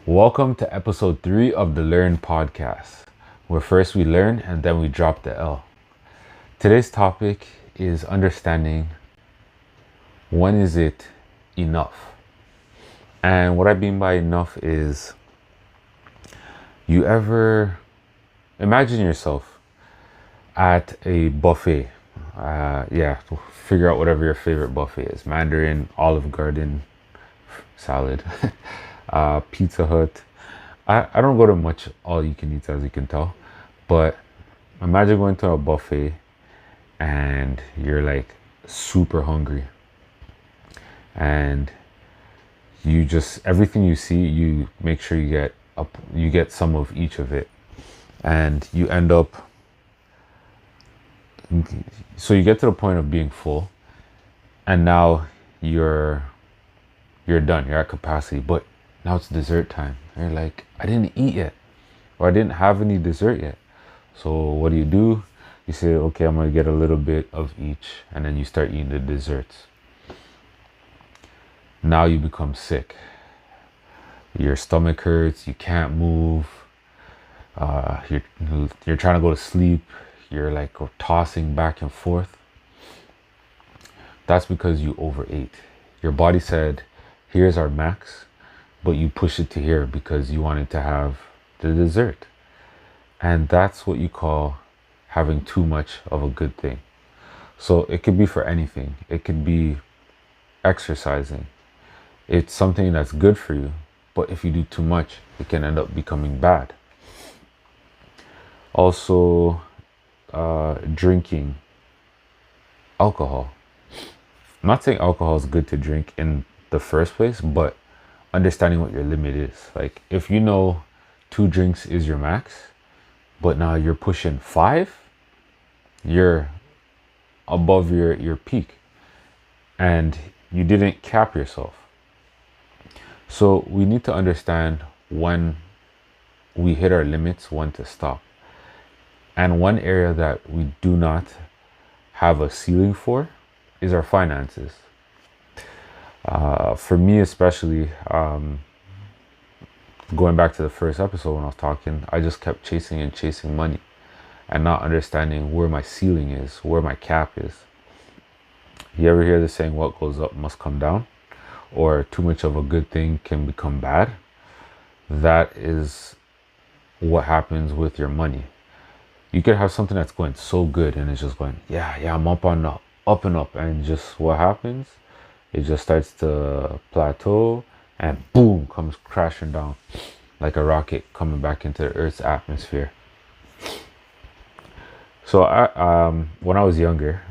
Welcome to episode 3 of the Learn podcast, where first we learn and then we drop the L. Today's topic is understanding when is it enough. And what I mean by enough is you ever imagine yourself at a buffet. Figure out whatever your favorite buffet is: Mandarin, Olive Garden, salad, Pizza Hut. I don't go to much all you can eat, as you can tell, but imagine going to a buffet and you're like super hungry, and you just everything you see, you make sure you get some of each of it, and you end up so you get to the point of being full, and now you're done, you're at capacity, but now it's dessert time. And you're like, I didn't eat yet, or I didn't have any dessert yet. So what do? You say, okay, I'm gonna get a little bit of each, and then you start eating the desserts. Now you become sick. Your stomach hurts, you can't move, you're trying to go to sleep, you're like tossing back and forth. That's because you overate. Your body said, here's our max, but you push it to here because you wanted to have the dessert. And that's what you call having too much of a good thing. So it could be for anything. It could be exercising. It's something that's good for you, but if you do too much, it can end up becoming bad. Also, drinking alcohol. I'm not saying alcohol is good to drink in the first place, but understanding what your limit is. Like, if you know 2 drinks is your max, but now you're pushing 5, you're above your peak, and you didn't cap yourself. So we need to understand when we hit our limits, when to stop. And one area that we do not have a ceiling for is our finances. For me especially, going back to the first episode when I was talking, I just kept chasing money and not understanding where my ceiling is, where my cap is. You ever hear the saying, what goes up must come down? Or too much of a good thing can become bad? That is what happens with your money. You could have something that's going so good and it's just going, I'm up and up, and just what happens? It just starts to plateau and boom, comes crashing down like a rocket coming back into the Earth's atmosphere. So when I was younger,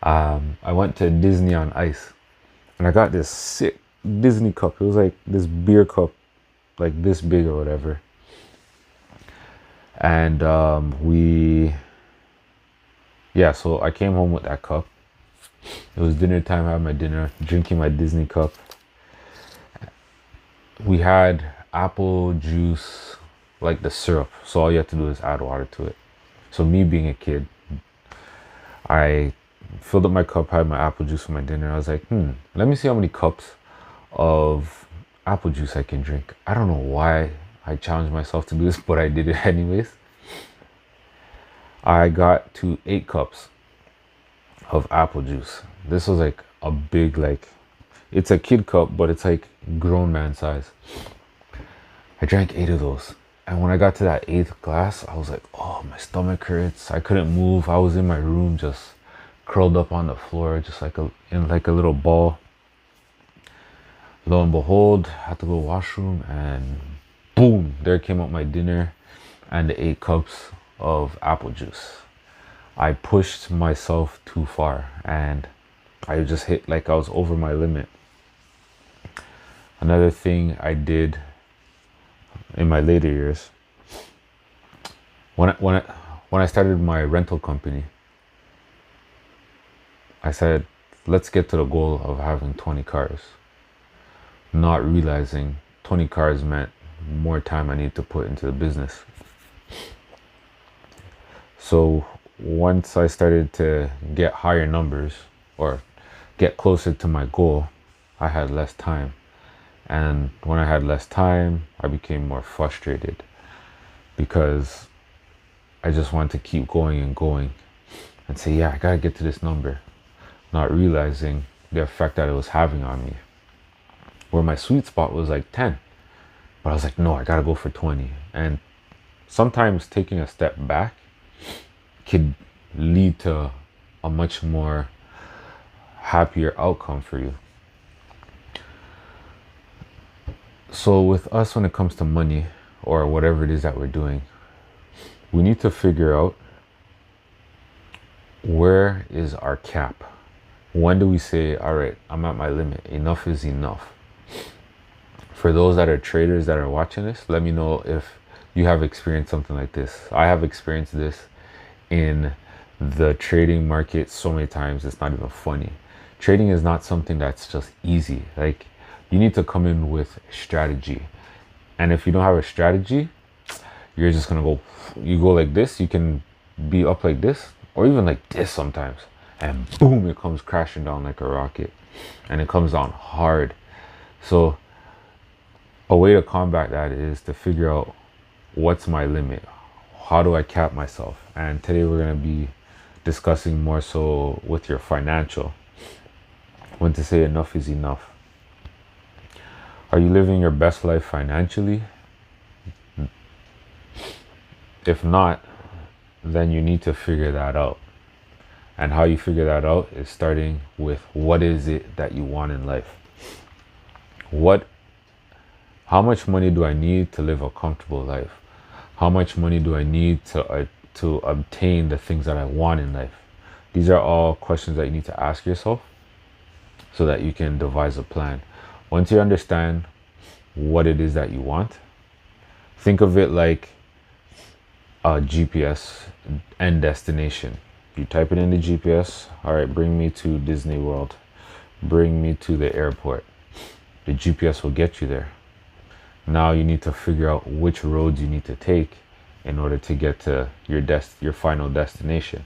I went to Disney on Ice, and I got this sick Disney cup. It was like this beer cup, like this big or whatever. And so I came home with that cup. It was dinner time. I had my dinner, drinking my Disney cup. We had apple juice, like the syrup. So all you have to do is add water to it. So me being a kid, I filled up my cup, had my apple juice for my dinner. I was like, let me see how many cups of apple juice I can drink. I don't know why I challenged myself to do this, but I did it anyways. I got to 8 cups of apple juice. This was like a big, it's a kid cup, but it's like grown man size. I drank 8 of those. And when I got to that 8th glass, I was like, oh, my stomach hurts. I couldn't move. I was in my room, just curled up on the floor, just in a little ball. Lo and behold, I had to go to the washroom, and boom, there came up my dinner and the 8 cups of apple juice. I pushed myself too far, and I just hit, like, I was over my limit. Another thing I did in my later years, when I started my rental company, I said, let's get to the goal of having 20 cars. Not realizing 20 cars meant more time I need to put into the business. So once I started to get higher numbers or get closer to my goal, I had less time. And when I had less time, I became more frustrated because I just wanted to keep going and going and say, yeah, I gotta get to this number, not realizing the effect that it was having on me. Where my sweet spot was like 10, but I was like, no, I gotta go for 20. And sometimes taking a step back could lead to a much more happier outcome for you. So with us, when it comes to money or whatever it is that we're doing, we need to figure out, where is our cap? When do we say, all right, I'm at my limit, enough is enough? For those that are traders that are watching this, let me know if you have experienced something like this. I have experienced this in the trading market so many times, it's not even funny. Trading is not something that's just easy. Like, you need to come in with strategy. And if you don't have a strategy, you're just gonna go, you go like this, you can be up like this, or even like this sometimes, and boom, it comes crashing down like a rocket, and it comes down hard. So a way to combat that is to figure out, what's my limit? How do I cap myself? And today we're gonna be discussing more so with your financial, when to say enough is enough. Are you living your best life financially? If not, then you need to figure that out. And how you figure that out is starting with, what is it that you want in life? How much money do I need to live a comfortable life? How much money do I need to obtain the things that I want in life? These are all questions that you need to ask yourself so that you can devise a plan. Once you understand what it is that you want, think of it like a GPS and destination. You type it in the GPS, all right, bring me to Disney World, bring me to the airport. The GPS will get you there. Now you need to figure out which roads you need to take in order to get to your final destination.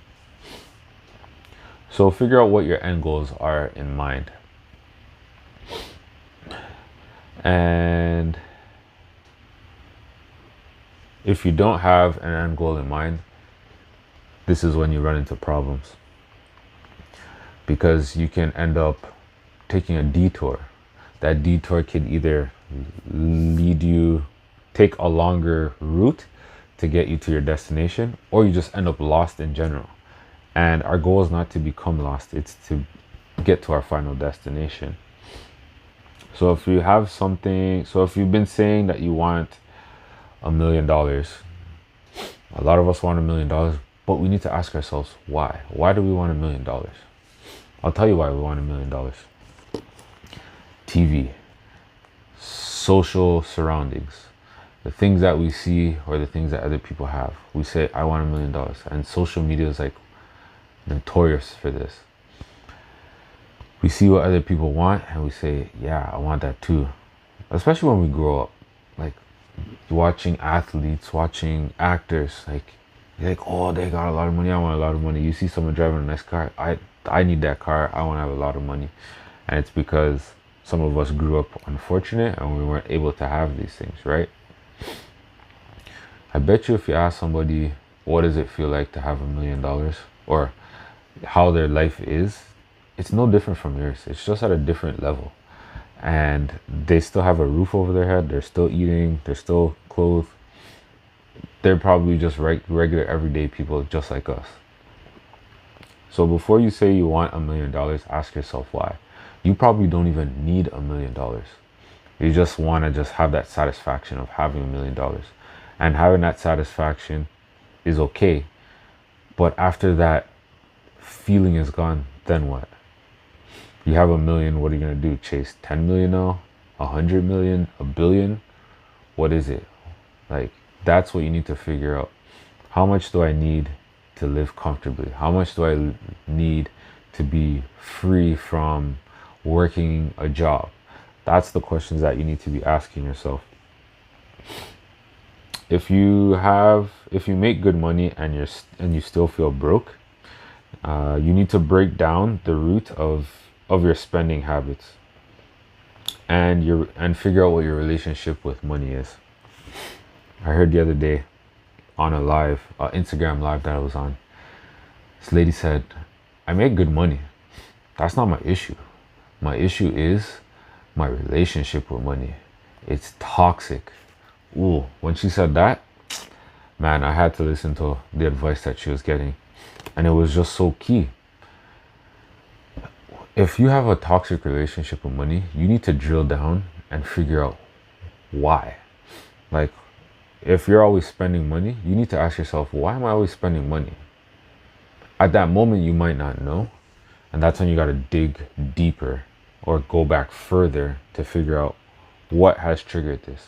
So figure out what your end goals are in mind. And if you don't have an end goal in mind, this is when you run into problems, because you can end up taking a detour. That detour could either take a longer route to get you to your destination, or you just end up lost in general. And our goal is not to become lost, it's to get to our final destination. So if you've been saying that you want $1 million, a lot of us want $1 million, but we need to ask ourselves, why? Why do we want $1 million? I'll tell you why we want $1 million. TV, social surroundings, the things that we see or the things that other people have. We say, I want $1 million. And social media is like notorious for this. We see what other people want and we say, yeah, I want that too. Especially when we grow up, like watching athletes, watching actors, like, you're like, oh, they got a lot of money, I want a lot of money. You see someone driving a nice car, I need that car, I want to have a lot of money. And it's because some of us grew up unfortunate and we weren't able to have these things, right? I bet you if you ask somebody, what does it feel like to have $1 million, or how their life is, it's no different from yours. It's just at a different level. And they still have a roof over their head, they're still eating, they're still clothed. They're probably just regular everyday people just like us. So before you say you want $1 million, ask yourself why. You probably don't even need $1 million. You just want to just have that satisfaction of having $1 million. And having that satisfaction is okay. But after that feeling is gone, then what? You have $1 million, what are you going to do? Chase 10 million now? 100 million? $1 billion? What is it? Like, that's what you need to figure out. How much do I need to live comfortably? How much do I need to be free from working a job? That's the questions that you need to be asking yourself. If you make good money and you still feel broke, you need to break down the root of your spending habits. and figure out what your relationship with money is. I heard the other day on a live, Instagram live that I was on, this lady said, I make good money. That's not my issue. My issue is my relationship with money. It's toxic. Ooh, when she said that, man, I had to listen to the advice that she was getting. And it was just so key. If you have a toxic relationship with money, you need to drill down and figure out why. Like, if you're always spending money, you need to ask yourself, why am I always spending money? At that moment, you might not know. And that's when you got to dig deeper or go back further to figure out what has triggered this.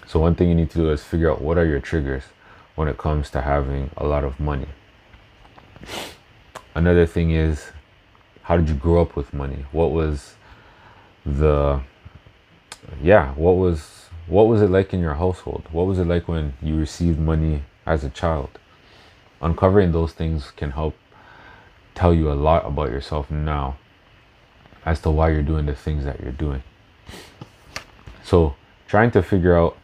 So one thing you need to do is figure out what are your triggers when it comes to having a lot of money. Another thing is, how did you grow up with money? What was the, what was it like in your household? What was it like when you received money as a child? Uncovering those things can help tell you a lot about yourself now as to why you're doing the things that you're doing. So trying to figure out,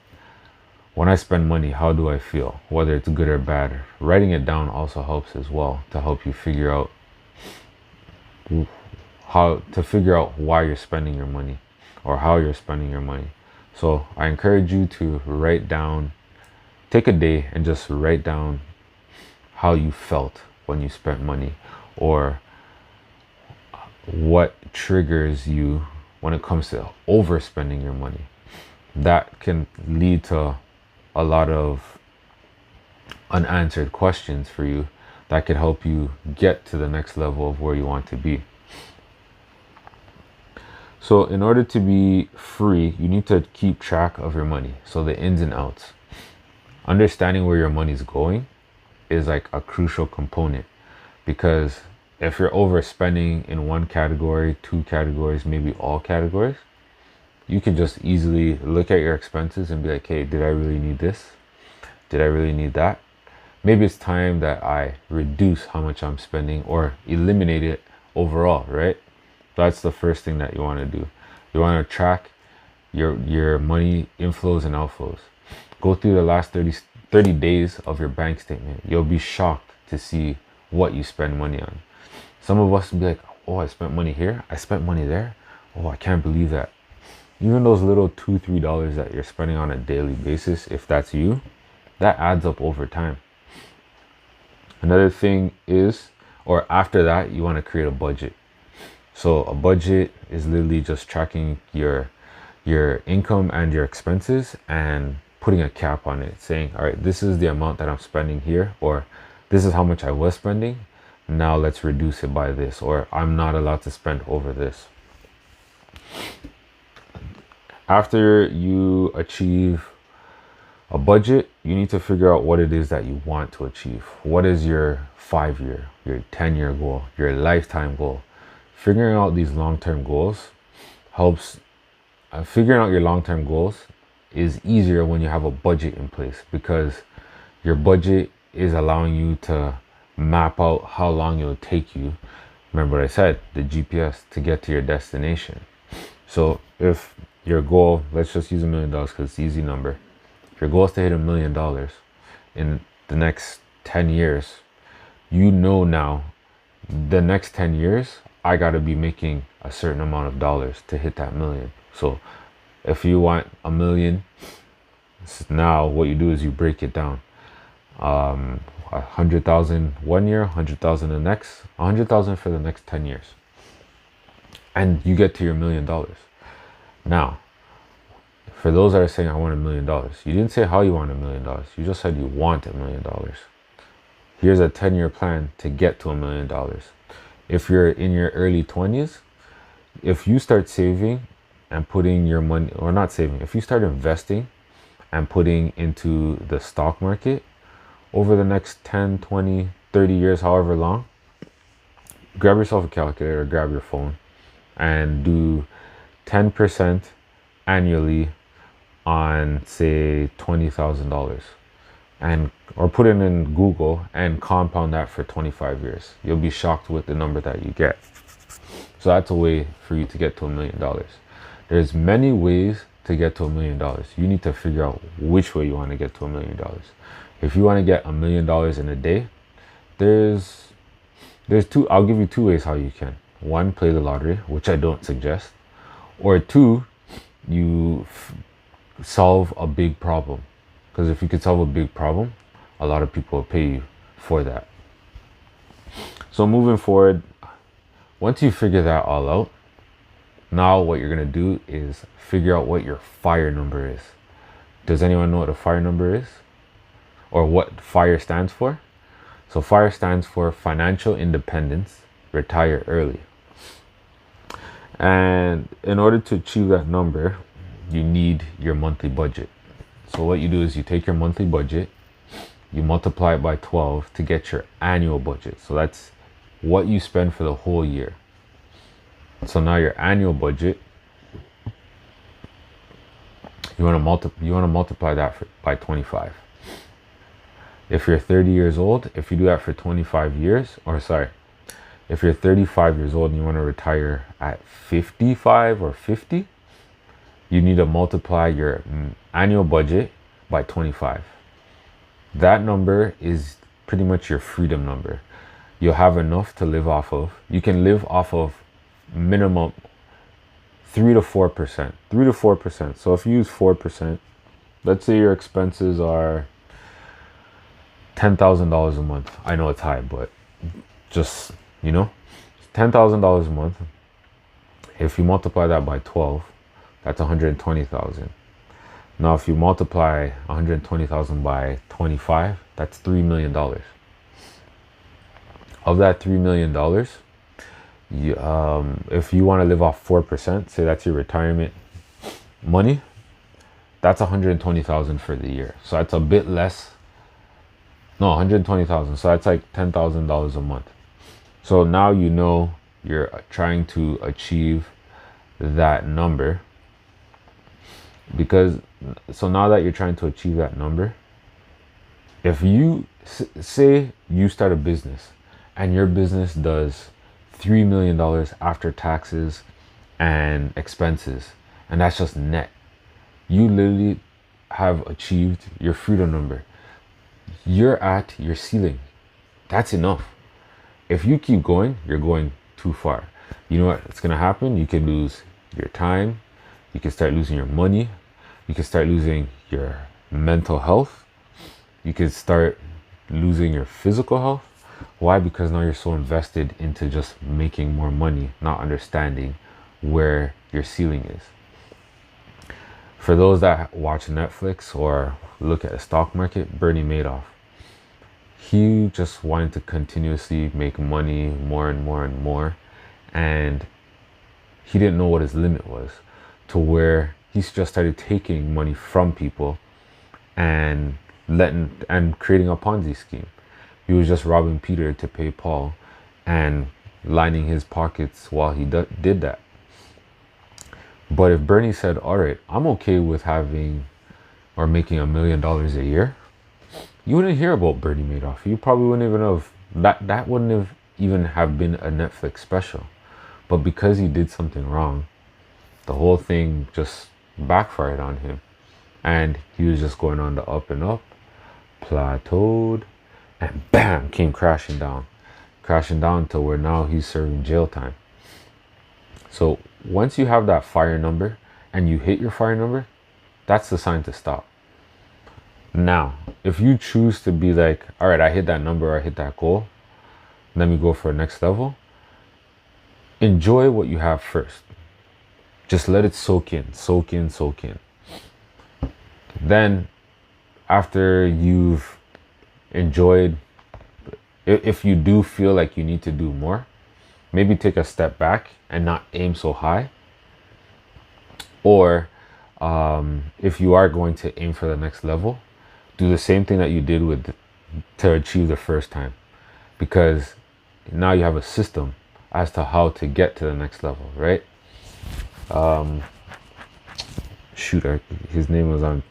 when I spend money, how do I feel? Whether it's good or bad. Writing it down also helps as well to help you figure out why you're spending your money or how you're spending your money. So I encourage you to write down, take a day and just write down how you felt when you spent money, or what triggers you when it comes to overspending your money. That can lead to a lot of unanswered questions for you that could help you get to the next level of where you want to be. So in order to be free, you need to keep track of your money. So the ins and outs. Understanding where your money is going is like a crucial component, because if you're overspending in one category, two categories, maybe all categories, you can just easily look at your expenses and be like, hey, did I really need this? Did I really need that? Maybe it's time that I reduce how much I'm spending or eliminate it overall, right? That's the first thing that you want to do. You want to track your money inflows and outflows. Go through the last 30 days of your bank statement. You'll be shocked to see what you spend money on. Some of us will be like, oh, I spent money here, I spent money there. Oh, I can't believe that. Even those little $2-3 that you're spending on a daily basis, if that's you, that adds up over time. Another thing is, or after that, you want to create a budget. So a budget is literally just tracking your income and your expenses and putting a cap on it, saying, all right, this is the amount that I'm spending here, or this is how much I was spending. Now let's reduce it by this, or I'm not allowed to spend over this. After you achieve a budget, you need to figure out what it is that you want to achieve. What is your 5-year, your 10-year goal, your lifetime goal? Figuring out these long-term goals helps. Figuring out your long-term goals is easier when you have a budget in place, because your budget is allowing you to map out how long it'll take you. Remember what I said, the GPS, to get to your destination. So if your goal, let's just use $1 million because it's an easy number. If your goal is to hit $1 million in the next 10 years, you know now the next 10 years, I got to be making a certain amount of dollars to hit that million. So if you want $1 million, now what you do is you break it down. 100,000 1 year, 100,000 the next, 100,000 for the next 10 years. And you get to your $1 million. Now, for those that are saying, I want $1 million, you didn't say how you want $1 million. You just said you want $1 million. Here's a 10-year plan to get to $1 million. If you're in your early 20s, if you start saving and putting your money, or not saving, if you start investing and putting into the stock market over the next 10, 20, 30 years, however long, grab yourself a calculator, grab your phone, and do 10% annually on, say, $20,000, and or put it in Google and compound that for 25 years. You'll be shocked with the number that you get. So that's a way for you to get to $1 million. There's many ways to get to $1 million. You need to figure out which way you want to get to $1 million. If you want to get $1 million in a day, there's two. I'll give you two ways how you can. One, play the lottery, which I don't suggest, or two, you solve a big problem. Because if you could solve a big problem, a lot of people will pay you for that. So moving forward, once you figure that all out, now what you're gonna do is figure out what your FIRE number is. Does anyone know what a FIRE number is? Or what FIRE stands for? So FIRE stands for Financial Independence, Retire Early. And in order to achieve that number, you need your monthly budget. So what you do is you take your monthly budget, you multiply it by 12 to get your annual budget. So that's what you spend for the whole year. So now your annual budget, you want to multiply that by 25. If you're 30 years old, if you do that for 25 years, if you're 35 years old and you want to retire at 55 or 50, you need to multiply your annual budget by 25. That number is pretty much your freedom number. You'll have enough to live off of. You can live off of minimum 3 to 4%. 3 to 4%. So if you use 4%, let's say your expenses are $10,000 a month. I know it's high, but just, $10,000 a month. If you multiply that by 12, that's 120,000. Now, if you multiply 120,000 by 25, that's $3 million. Of that $3 million, if you want to live off 4%, say that's your retirement money, that's 120,000 for the year. So that's a bit less. No, 120,000. So that's like $10,000 a month. So now you're trying to achieve that number. So now that you're trying to achieve that number, if you say you start a business and your business does $3 million after taxes and expenses, and that's just net, you literally have achieved your freedom number. You're at your ceiling. That's enough. If you keep going, you're going too far. You know what's going to happen? You can lose your time. You can start losing your money. You can start losing your mental health. You can start losing your physical health. Why? Because now you're so invested into just making more money, not understanding where your ceiling is. For those that watch Netflix or look at the stock market, Bernie Madoff, he just wanted to continuously make money more and more and more. And he didn't know what his limit was, to where he just started taking money from people and creating a Ponzi scheme. He was just robbing Peter to pay Paul and lining his pockets while he did that. But if Bernie said, all right, I'm okay with having or making $1 million a year, you wouldn't hear about Bernie Madoff. You probably wouldn't even have, that wouldn't have even have been a Netflix special. But because he did something wrong, the whole thing just backfired on him. And he was just going on the up and up, plateaued, and bam, came crashing down to where now he's serving jail time. So once you have that FIRE number and you hit your FIRE number, that's the sign to stop. Now, if you choose to be like, all right, I hit that number, I hit that goal, let me go for the next level, enjoy what you have first. Just let it soak in. Then after you've enjoyed, if you do feel like you need to do more, maybe take a step back and not aim so high. Or if you are going to aim for the next level, do the same thing that you did to achieve the first time, because now you have a system as to how to get to the next level, right? His name was on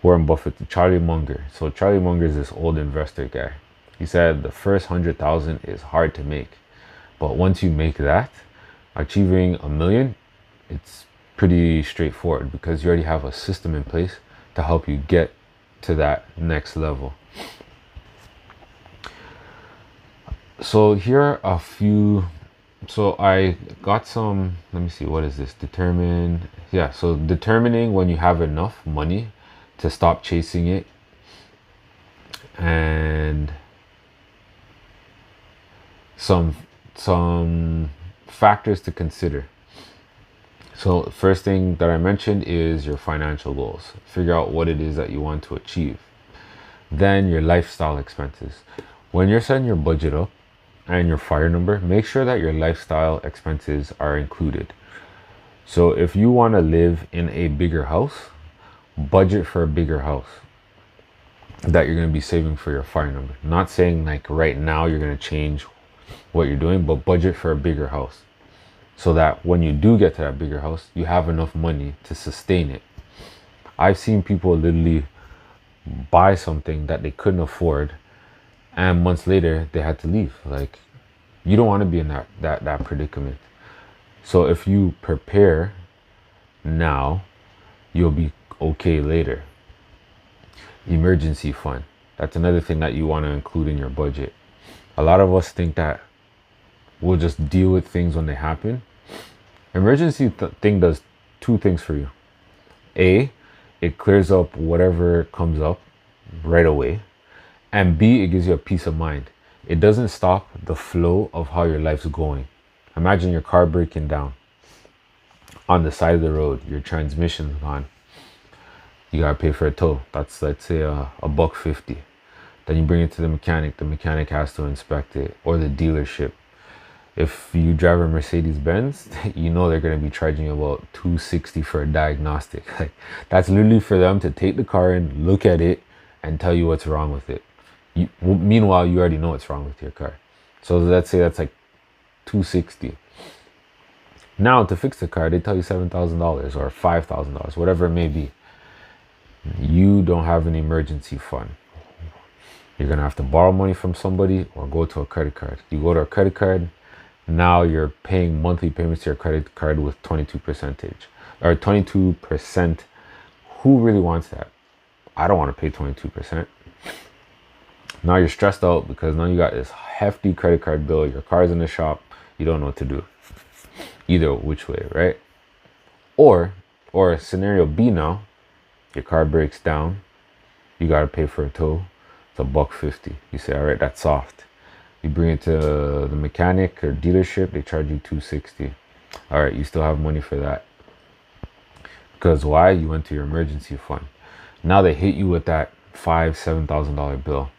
Warren Buffett, Charlie Munger. So Charlie Munger is this old investor guy. He said the first 100,000 is hard to make, but once you make that, achieving $1 million it's pretty straightforward because you already have a system in place to help you get to that next level. So here are a few. So I got some, let me see, what is this? So determining when you have enough money to stop chasing it, and some factors to consider. So first thing that I mentioned is your financial goals. Figure out what it is that you want to achieve. Then your lifestyle expenses. When you're setting your budget up and your fire number, make sure that your lifestyle expenses are included. So if you want to live in a bigger house, budget for a bigger house that you're going to be saving for your fire number. Not saying like right now you're going to change what you're doing, but budget for a bigger house so that when you do get to that bigger house, you have enough money to sustain it. I've seen people literally buy something that they couldn't afford, and months later they had to leave. Like, you don't want to be in that predicament. So if you prepare now, you'll be okay later. Emergency fund. That's another thing that you want to include in your budget. A lot of us think that we'll just deal with things when they happen. Emergency thing does two things for you. A, it clears up whatever comes up right away. And B, it gives you a peace of mind. It doesn't stop the flow of how your life's going. Imagine your car breaking down on the side of the road, your transmission's gone. You gotta pay for a tow. That's, let's say, $150. Then you bring it to the mechanic has to inspect it, or the dealership. If you drive a Mercedes-Benz, you know they're going to be charging you about $260 for a diagnostic. Like, that's literally for them to take the car in, look at it, and tell you what's wrong with it. Meanwhile, you already know what's wrong with your car. So let's say that's like $260. Now, to fix the car, they tell you $7,000 or $5,000, whatever it may be. You don't have an emergency fund. You're going to have to borrow money from somebody or go to a credit card. You go to a credit card. Now you're paying monthly payments to your credit card with 22% or 22%. Who really wants that? I don't want to pay 22%. Now you're stressed out because now you got this hefty credit card bill. Your car's in the shop. You don't know what to do. Either which way, right? Or scenario B now, your car breaks down. You got to pay for a tow. It's $150. You say, all right, that's soft. You bring it to the mechanic or dealership, they charge you $260. All right, you still have money for that. Because why? You went to your emergency fund. Now they hit you with that $7,000 bill.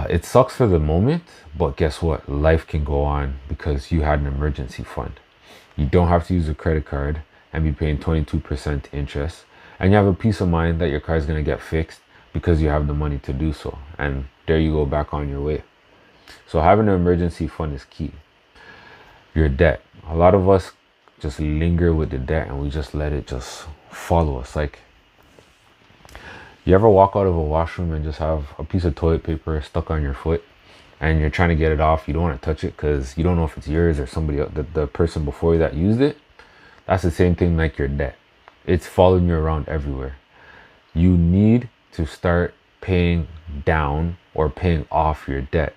It sucks for the moment, but guess what? Life can go on because you had an emergency fund. You don't have to use a credit card and be paying 22% interest. And you have a peace of mind that your car is going to get fixed because you have the money to do so. And there you go, back on your way. So having an emergency fund is key. Your debt. A lot of us just linger with the debt and we just let it just follow us. Like, you ever walk out of a washroom and just have a piece of toilet paper stuck on your foot and you're trying to get it off? You don't want to touch it because you don't know if it's yours or somebody else, the person before you that used it. That's the same thing like your debt. It's following you around everywhere. You need to start paying down or paying off your debt.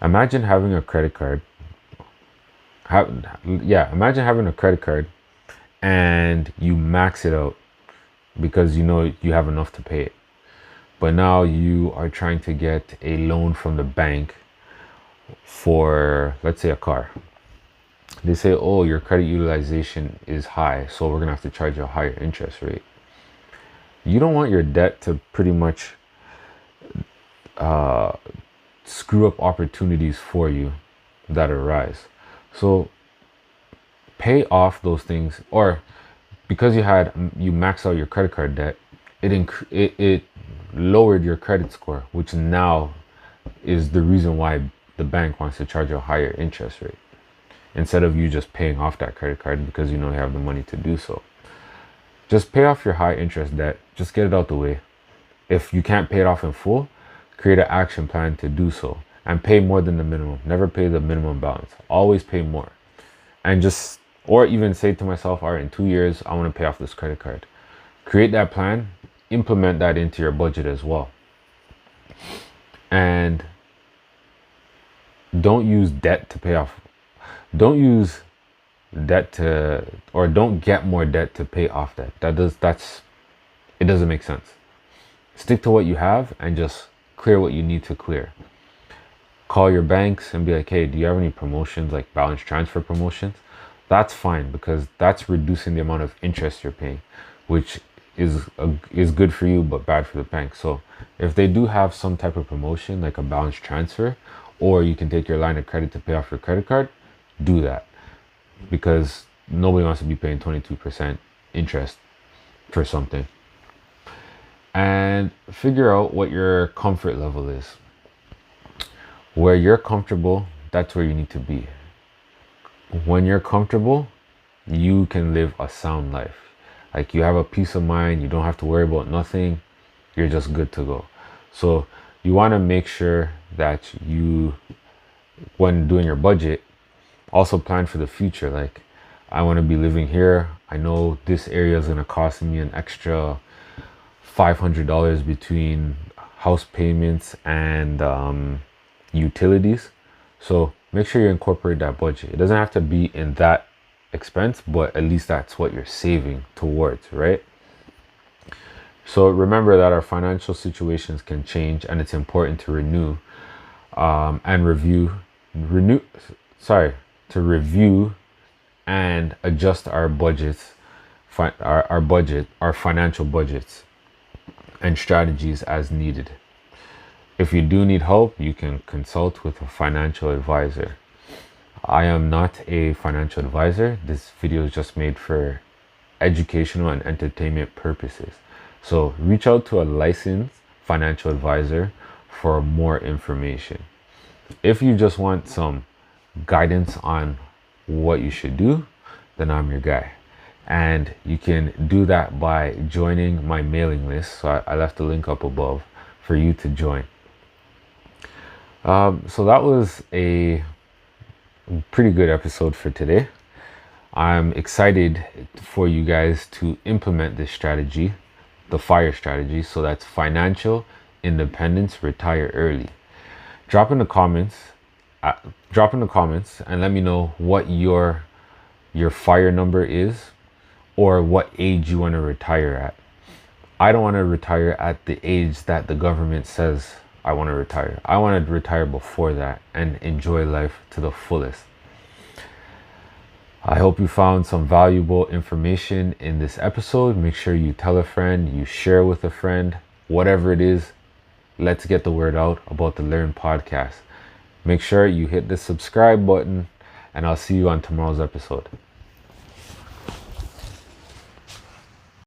Imagine having a credit card. Imagine having a credit card and you max it out because you know you have enough to pay it. But now you are trying to get a loan from the bank for, let's say, a car. They say, oh, your credit utilization is high, so we're going to have to charge you a higher interest rate. You don't want your debt to pretty much screw up opportunities for you that arise. So pay off those things, or because you maxed out your credit card debt, it lowered your credit score, which now is the reason why the bank wants to charge you a higher interest rate instead of you just paying off that credit card because you know you have the money to do so. Just pay off your high interest debt. Just get it out the way. If you can't pay it off in full, create an action plan to do so and pay more than the minimum. Never pay the minimum balance. Always pay more. And just Or even say to myself, all right, in 2 years, I want to pay off this credit card. Create that plan, implement that into your budget as well. And don't use debt to pay off. Don't use debt to, or don't get more debt to pay off debt. It doesn't make sense. Stick to what you have and just clear what you need to clear. Call your banks and be like, hey, do you have any promotions, like balance transfer promotions? That's fine, because that's reducing the amount of interest you're paying, which is good for you but bad for the bank. So if they do have some type of promotion like a balance transfer, or you can take your line of credit to pay off your credit card, do that, because nobody wants to be paying 22% interest for something. And figure out what your comfort level is. Where you're comfortable, that's where you need to be. When you're comfortable, you can live a sound life. Like, you have a peace of mind, you don't have to worry about nothing, you're just good to go. So you want to make sure that you, when doing your budget, also plan for the future. Like, I want to be living here, I know this area is going to cost me an extra $500 between house payments and utilities. So make sure you incorporate that budget. It doesn't have to be in that expense, but at least that's what you're saving towards, right? So remember that our financial situations can change, and it's important to review and adjust our budgets, our financial budgets and strategies as needed. If you do need help, you can consult with a financial advisor. I am not a financial advisor. This video is just made for educational and entertainment purposes. So reach out to a licensed financial advisor for more information. If you just want some guidance on what you should do, then I'm your guy. And you can do that by joining my mailing list. So I left the link up above for you to join. So that was a pretty good episode for today. I'm excited for you guys to implement this strategy, the FIRE strategy. So that's financial independence, retire early. Drop in the comments and let me know what your FIRE number is, or what age you want to retire at. I don't want to retire at the age that the government says I want to retire. I want to retire before that and enjoy life to the fullest. I hope you found some valuable information in this episode. Make sure you tell a friend, you share with a friend, whatever it is. Let's get the word out about the Learn podcast. Make sure you hit the subscribe button, and I'll see you on tomorrow's episode.